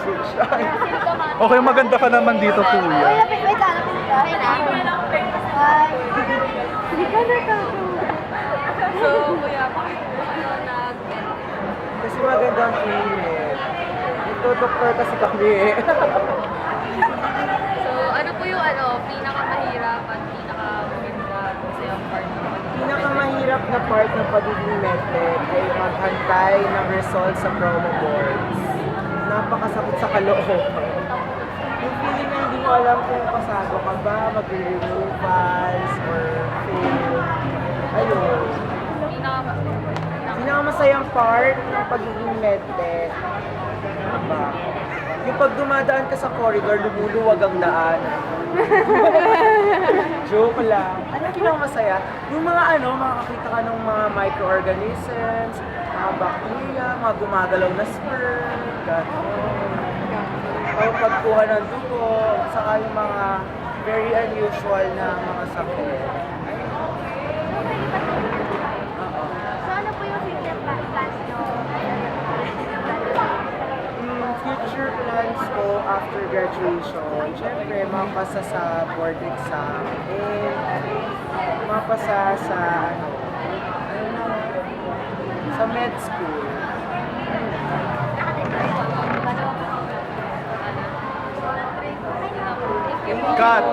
switch. Okay, maganda ka naman dito, Uy, kuya. lapit, wait lang, lapit na. Hi. Hindi ka natato. So, kuya, bakit po kayo Kasi magandang init. Ito, doktor kasi kami eh. So, ano po yung pinakamahirap at pinakamaganda sa yung part ng Pinakamahirap na part ng pagiging medtech ay maghantay ng result sa promo boards. Napakasakit sa kalooban. Yung feeling na hindi mo alam kung pasado ka ba, mag-removals, or fail. Ayun. Pinakamasayang part ng pagiging medtech, ano ba? Yung pag dumadaan ka sa corridor, lumuluwag ang daan. Joke lang. Ano pinakamasaya? Yung mga makakita ka ng mga microorganisms, mga bacteria, mga gumagalaw na sperm, gano'n. O pagkuha ng dugo, saka yung mga very unusual na mga sakit. So, ano po yung future plans nyo? Future plans ko after graduation, syempre mapasa sa board exam and mapasa sa sa med school. Cut!